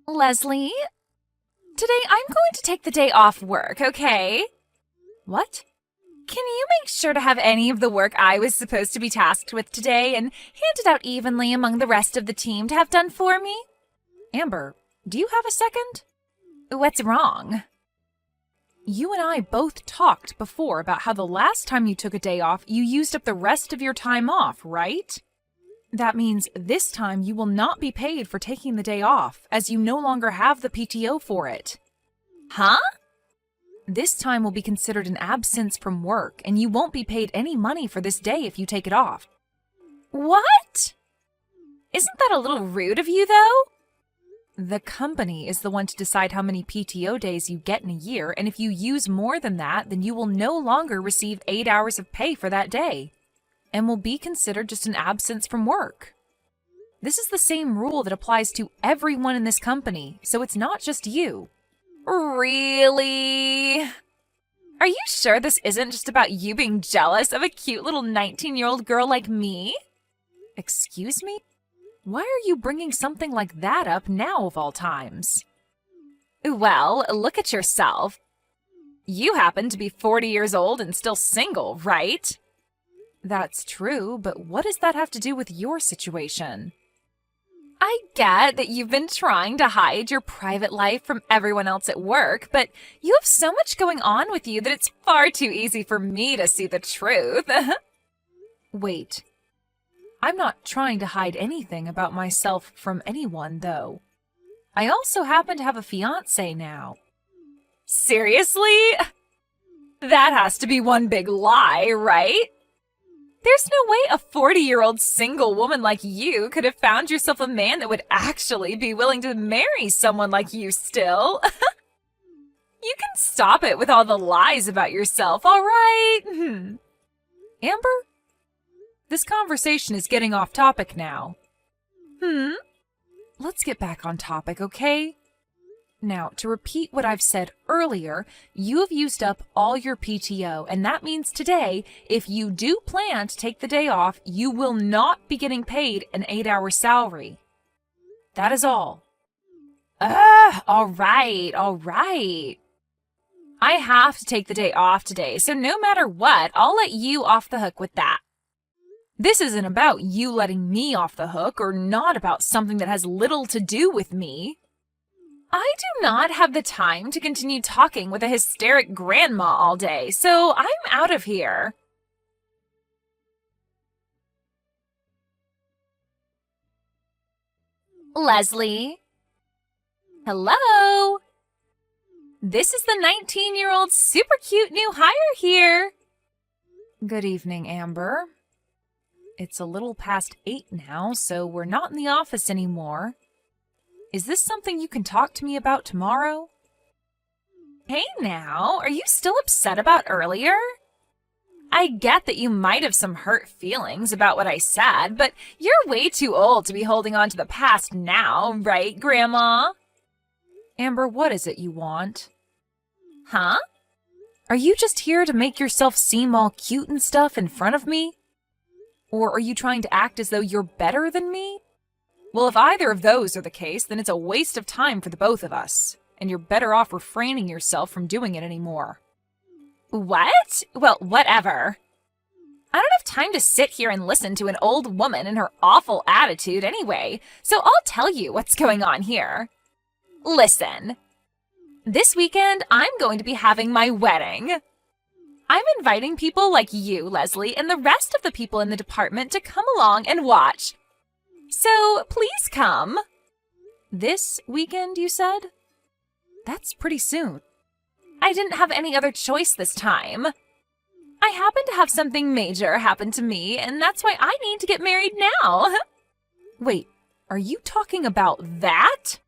Leslie, today I'm going to take the day off work, okay? What? Can you make sure to have any of the work I was supposed to be tasked with today and hand it out evenly among the rest of the team to have done for me? Amber, do you have a second? What's wrong? You and I both talked before about how the last time you took a day off, you used up the rest of your time off, right? That means this time you will not be paid for taking the day off, as you no longer have the PTO for it. Huh? This time will be considered an absence from work, and you won't be paid any money for this day if you take it off. What? Isn't that a little rude of you, though? The company is the one to decide how many PTO days you get in a year, and if you use more than that, then you will no longer receive 8 hours of pay for that day, and will be considered just an absence from work. This is the same rule that applies to everyone in this company, so it's not just you. Really? Are you sure this isn't just about you being jealous of a cute little 19-year-old girl like me? Excuse me? Why are you bringing something like that up now of all times? Well, look at yourself. You happen to be 40 years old and still single, right? That's true, but what does that have to do with your situation? I get that you've been trying to hide your private life from everyone else at work, but you have so much going on with you that it's far too easy for me to see the truth. Wait. I'm not trying to hide anything about myself from anyone, though. I also happen to have a fiancé now. Seriously? That has to be one big lie, right? There's no way a 40-year-old single woman like you could have found yourself a man that would actually be willing to marry someone like you still. You can stop it with all the lies about yourself, all right? Amber? This conversation is getting off topic now. Let's get back on topic, okay? Now, to repeat what I've said earlier, you have used up all your PTO, and that means today, if you do plan to take the day off, you will not be getting paid an 8-hour salary. That is all. All right. I have to take the day off today, so no matter what, I'll let you off the hook with that. This isn't about you letting me off the hook or not about something that has little to do with me. I do not have the time to continue talking with a hysteric grandma all day, so I'm out of here. Leslie? Hello? This is the 19-year-old super cute new hire here. Good evening, Amber. It's a little past 8 now, so we're not in the office anymore. Is this something you can talk to me about tomorrow? Hey now, are you still upset about earlier? I get that you might have some hurt feelings about what I said, but you're way too old to be holding on to the past now, right, Grandma? Amber, what is it you want? Huh? Are you just here to make yourself seem all cute and stuff in front of me? Or are you trying to act as though you're better than me? Well, if either of those are the case, then it's a waste of time for the both of us, and you're better off refraining yourself from doing it anymore. What? Well, whatever. I don't have time to sit here and listen to an old woman and her awful attitude anyway, so I'll tell you what's going on here. Listen. This weekend, I'm going to be having my wedding. I'm inviting people like you, Leslie, and the rest of the people in the department to come along and watch. So, please come. This weekend, you said? That's pretty soon. I didn't have any other choice this time. I happen to have something major happen to me, and that's why I need to get married now. Wait, are you talking about that?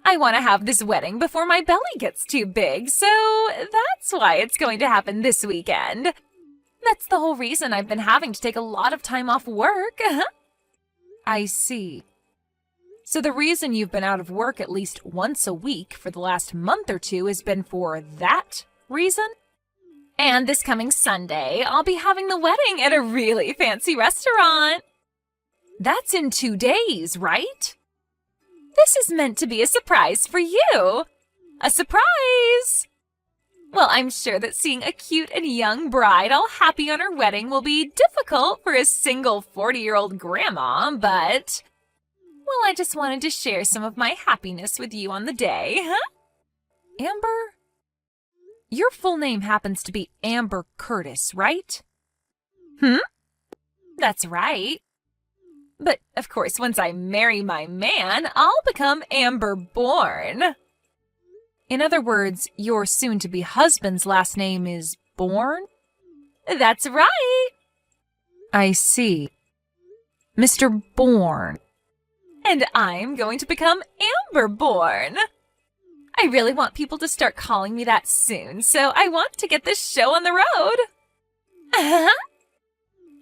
I want to have this wedding before my belly gets too big, so that's why it's going to happen this weekend. That's the whole reason I've been having to take a lot of time off work. I see. So the reason you've been out of work at least once a week for the last month or two has been for that reason? And this coming Sunday, I'll be having the wedding at a really fancy restaurant. That's in 2 days, right? This is meant to be a surprise for you. A surprise! Well, I'm sure that seeing a cute and young bride all happy on her wedding will be difficult for a single 40-year-old grandma, but... well, I just wanted to share some of my happiness with you on the day, huh? Amber? Your full name happens to be Amber Curtis, right? That's right. But, of course, once I marry my man, I'll become Amber Bourne. In other words, your soon-to-be husband's last name is Bourne? That's right. I see. Mr. Bourne. And I'm going to become Amber Bourne. I really want people to start calling me that soon, so I want to get this show on the road.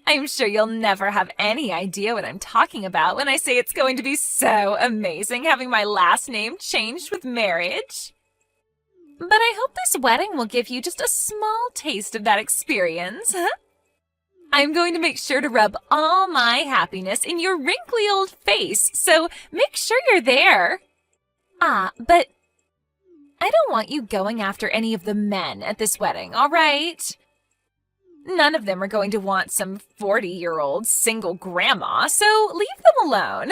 I'm sure you'll never have any idea what I'm talking about when I say it's going to be so amazing having my last name changed with marriage. But I hope this wedding will give you just a small taste of that experience. I'm going to make sure to rub all my happiness in your wrinkly old face, so make sure you're there. But I don't want you going after any of the men at this wedding, all right? None of them are going to want some 40-year-old single grandma, so leave them alone.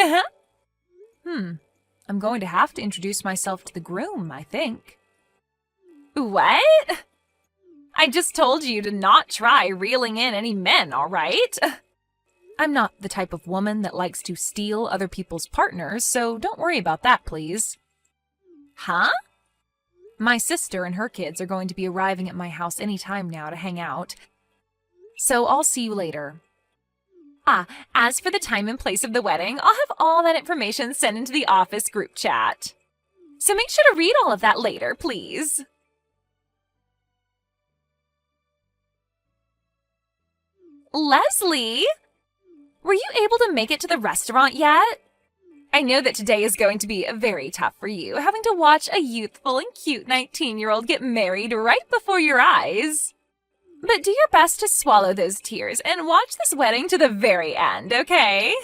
I'm going to have to introduce myself to the groom, I think. What? I just told you to not try reeling in any men, all right? I'm not the type of woman that likes to steal other people's partners, so don't worry about that, please. Huh? My sister and her kids are going to be arriving at my house any time now to hang out, so I'll see you later. As for the time and place of the wedding, I'll have all that information sent into the office group chat. So make sure to read all of that later, please. Leslie, were you able to make it to the restaurant yet? I know that today is going to be very tough for you, having to watch a youthful and cute 19-year-old get married right before your eyes. But do your best to swallow those tears and watch this wedding to the very end, okay?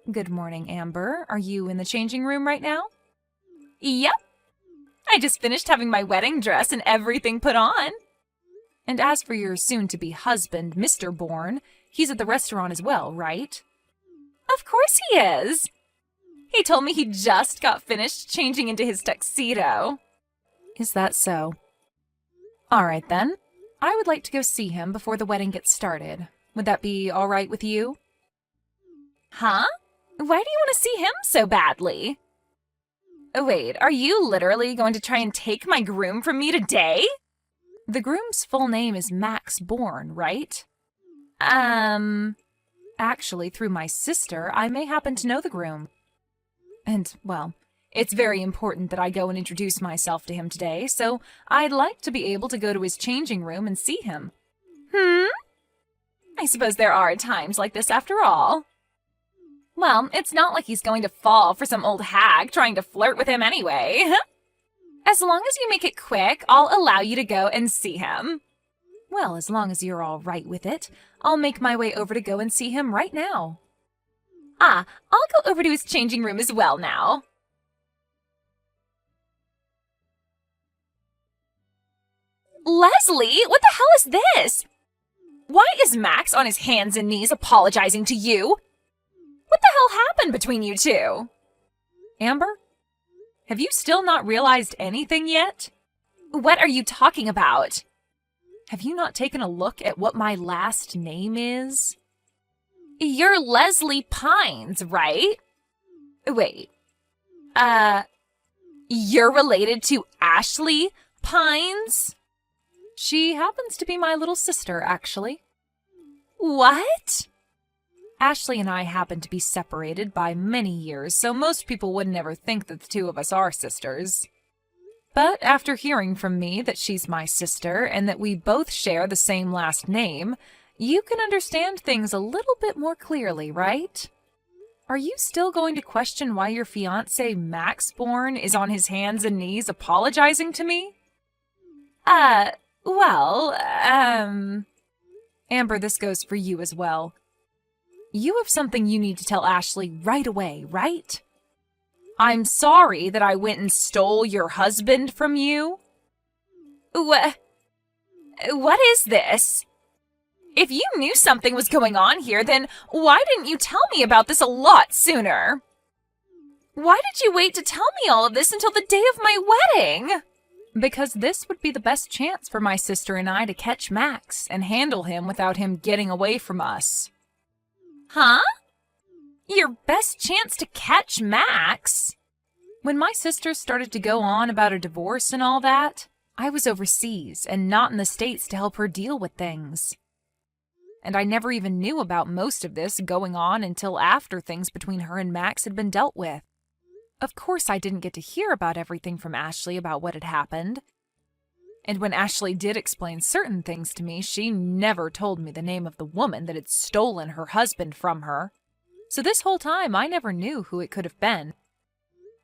Good morning, Amber. Are you in the changing room right now? Yep. I just finished having my wedding dress and everything put on. And as for your soon-to-be husband, Mr. Bourne, he's at the restaurant as well, right? Of course he is. He told me he just got finished changing into his tuxedo. Is that so? All right, then. I would like to go see him before the wedding gets started. Would that be all right with you? Huh? Why do you want to see him so badly? Wait, are you literally going to try and take my groom from me today? The groom's full name is Max Bourne, right? Actually, through my sister, I may happen to know the groom. And, well, it's very important that I go and introduce myself to him today, so I'd like to be able to go to his changing room and see him. I suppose there are times like this after all. Well, it's not like he's going to fall for some old hag trying to flirt with him anyway. As long as you make it quick, I'll allow you to go and see him. Well, as long as you're all right with it, I'll make my way over to go and see him right now. I'll go over to his changing room as well now. Leslie, what the hell is this? Why is Max on his hands and knees apologizing to you? What the hell happened between you two? Amber, have you still not realized anything yet? What are you talking about? Have you not taken a look at what my last name is? You're Leslie Pines, right? Wait. You're related to Ashley Pines? She happens to be my little sister, actually. What? Ashley and I happen to be separated by many years, so most people would never think that the two of us are sisters. But after hearing from me that she's my sister and that we both share the same last name, you can understand things a little bit more clearly, right? Are you still going to question why your fiancé, Max Bourne, is on his hands and knees apologizing to me? Amber, this goes for you as well. You have something you need to tell Ashley right away, right? I'm sorry that I went and stole your husband from you. What is this? If you knew something was going on here, then why didn't you tell me about this a lot sooner? Why did you wait to tell me all of this until the day of my wedding? Because this would be the best chance for my sister and I to catch Max and handle him without him getting away from us. Huh? Your best chance to catch Max? When my sister started to go on about a divorce and all that, I was overseas and not in the States to help her deal with things. And I never even knew about most of this going on until after things between her and Max had been dealt with. Of course, I didn't get to hear about everything from Ashley about what had happened. And when Ashley did explain certain things to me, she never told me the name of the woman that had stolen her husband from her. So this whole time, I never knew who it could have been.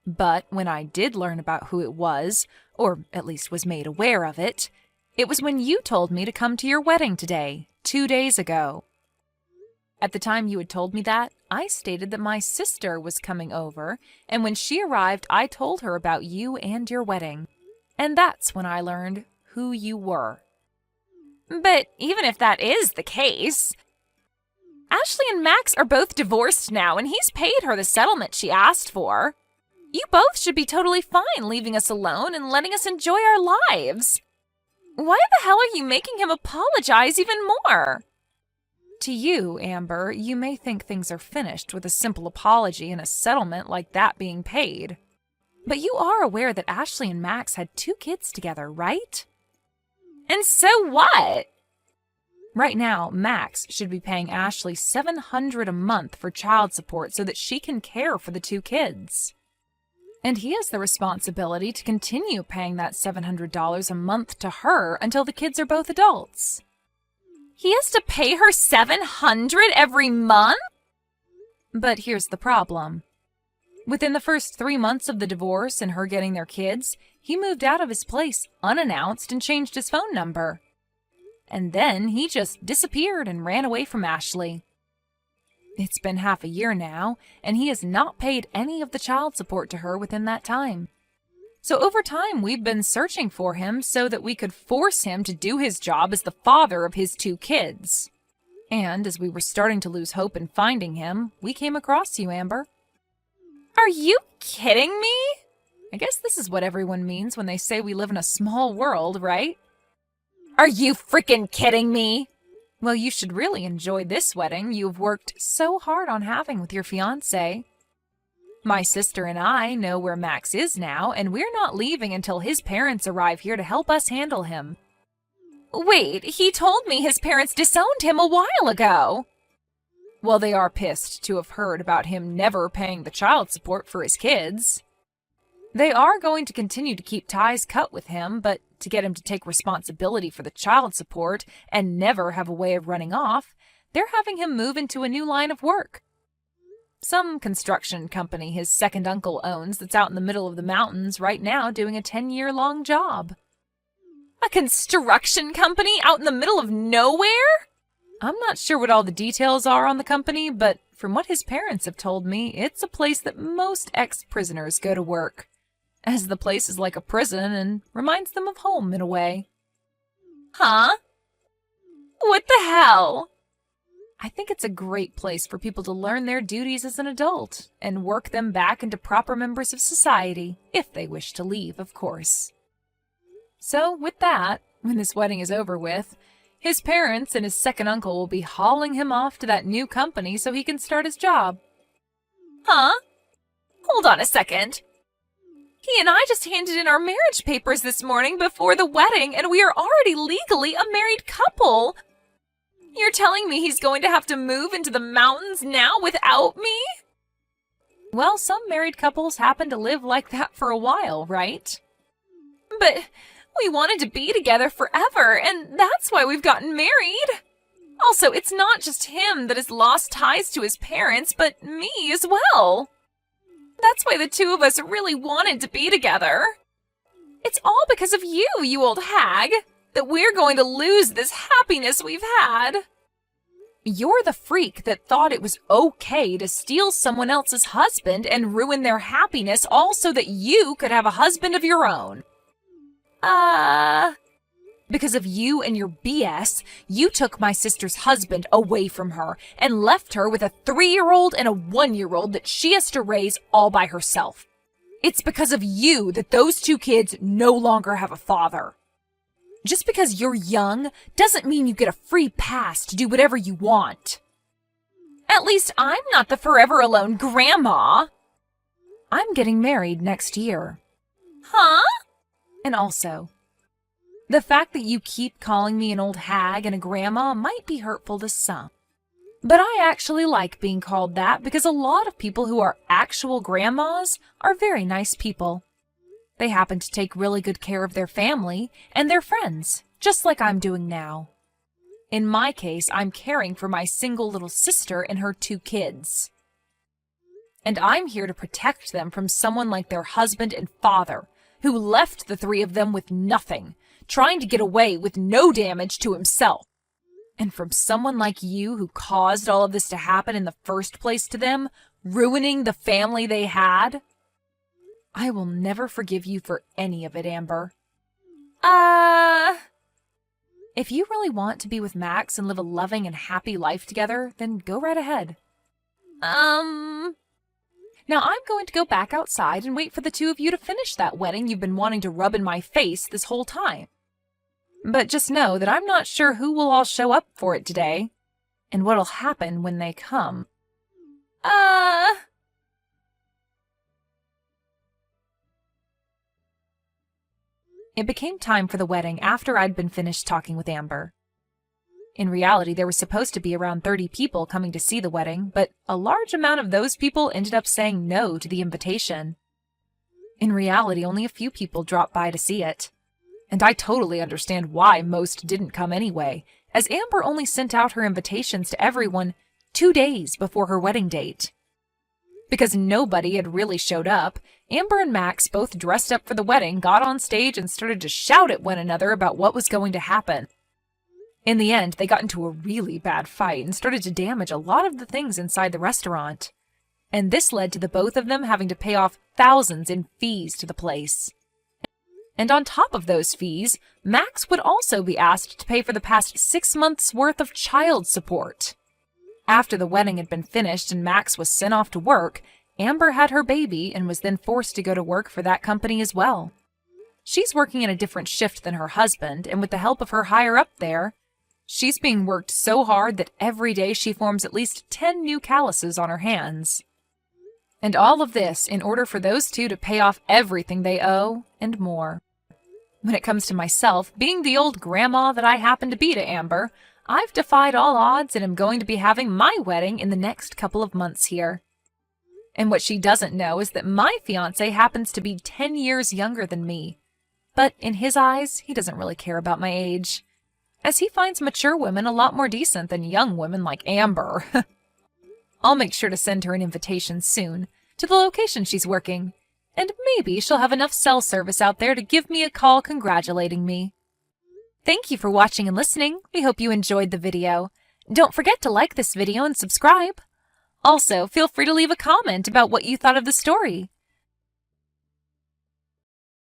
But when I did learn about who it was, or at least was made aware of it, it was when you told me to come to your wedding today, 2 days ago. At the time you had told me that, I stated that my sister was coming over, and when she arrived, I told her about you and your wedding. And that's when I learned who you were. But even if that is the case, Ashley and Max are both divorced now, and he's paid her the settlement she asked for. You both should be totally fine leaving us alone and letting us enjoy our lives. Why the hell are you making him apologize even more? To you, Amber, you may think things are finished with a simple apology and a settlement like that being paid. But you are aware that Ashley and Max had 2 kids together, right? And so what? Right now, Max should be paying Ashley $700 a month for child support so that she can care for the 2 kids. And he has the responsibility to continue paying that $700 a month to her until the kids are both adults. He has to pay her $700 every month? But here's the problem. Within the first 3 months of the divorce and her getting their kids, he moved out of his place unannounced and changed his phone number. And then he just disappeared and ran away from Ashley. It's been half a year now, and he has not paid any of the child support to her within that time. So over time, we've been searching for him so that we could force him to do his job as the father of his 2 kids. And as we were starting to lose hope in finding him, we came across you, Amber. Are you kidding me? I guess this is what everyone means when they say we live in a small world, right? Are you freaking kidding me? Well, you should really enjoy this wedding you've worked so hard on having with your fiancé. My sister and I know where Max is now, and we're not leaving until his parents arrive here to help us handle him. Wait, he told me his parents disowned him a while ago. Well, they are pissed to have heard about him never paying the child support for his kids. They are going to continue to keep ties cut with him, but to get him to take responsibility for the child support and never have a way of running off, they're having him move into a new line of work. Some construction company his second uncle owns that's out in the middle of the mountains right now doing a 10-year-long job. A construction company out in the middle of nowhere? I'm not sure what all the details are on the company, but from what his parents have told me, it's a place that most ex-prisoners go to work, as the place is like a prison and reminds them of home in a way. Huh? What the hell? I think it's a great place for people to learn their duties as an adult and work them back into proper members of society, if they wish to leave, of course. So, with that, when this wedding is over with, his parents and his second uncle will be hauling him off to that new company so he can start his job. Huh? Hold on a second. He and I just handed in our marriage papers this morning before the wedding, and we are already legally a married couple. You're telling me he's going to have to move into the mountains now without me? Well, some married couples happen to live like that for a while, right? But we wanted to be together forever, and that's why we've gotten married. Also, it's not just him that has lost ties to his parents, but me as well. That's why the 2 of us really wanted to be together. It's all because of you, you old hag, that we're going to lose this happiness we've had. You're the freak that thought it was okay to steal someone else's husband and ruin their happiness all so that you could have a husband of your own. Because of you and your BS, you took my sister's husband away from her and left her with a 3-year-old and a 1-year-old that she has to raise all by herself. It's because of you that those 2 kids no longer have a father. Just because you're young doesn't mean you get a free pass to do whatever you want. At least I'm not the forever alone grandma. I'm getting married next year. Huh? And also, the fact that you keep calling me an old hag and a grandma might be hurtful to some. But I actually like being called that because a lot of people who are actual grandmas are very nice people. They happen to take really good care of their family and their friends, just like I'm doing now. In my case, I'm caring for my single little sister and her 2 kids. And I'm here to protect them from someone like their husband and father, who left the 3 of them with nothing, trying to get away with no damage to himself. And from someone like you who caused all of this to happen in the first place to them, ruining the family they had. I will never forgive you for any of it, Amber. If you really want to be with Max and live a loving and happy life together, then go right ahead. Now I'm going to go back outside and wait for the 2 of you to finish that wedding you've been wanting to rub in my face this whole time. But just know that I'm not sure who will all show up for it today, and what'll happen when they come. It became time for the wedding after I'd been finished talking with Amber. In reality, there was supposed to be around 30 people coming to see the wedding, but a large amount of those people ended up saying no to the invitation. In reality, only a few people dropped by to see it. And I totally understand why most didn't come anyway, as Amber only sent out her invitations to everyone 2 days before her wedding date. Because nobody had really showed up, Amber and Max both dressed up for the wedding, got on stage, and started to shout at one another about what was going to happen. In the end, they got into a really bad fight and started to damage a lot of the things inside the restaurant. And this led to the both of them having to pay off thousands in fees to the place. And on top of those fees, Max would also be asked to pay for the past 6 months' worth of child support. After the wedding had been finished and Max was sent off to work, Amber had her baby and was then forced to go to work for that company as well. She's working in a different shift than her husband, and with the help of her higher up there, she's being worked so hard that every day she forms at least 10 new calluses on her hands. And all of this in order for those 2 to pay off everything they owe and more. When it comes to myself, being the old grandma that I happen to be to Amber, I've defied all odds and am going to be having my wedding in the next couple of months here. And what she doesn't know is that my fiancé happens to be 10 years younger than me. But in his eyes, he doesn't really care about my age, as he finds mature women a lot more decent than young women like Amber. I'll make sure to send her an invitation soon, to the location she's working, and maybe she'll have enough cell service out there to give me a call congratulating me. Thank you for watching and listening. We hope you enjoyed the video. Don't forget to like this video and subscribe. Also, feel free to leave a comment about what you thought of the story.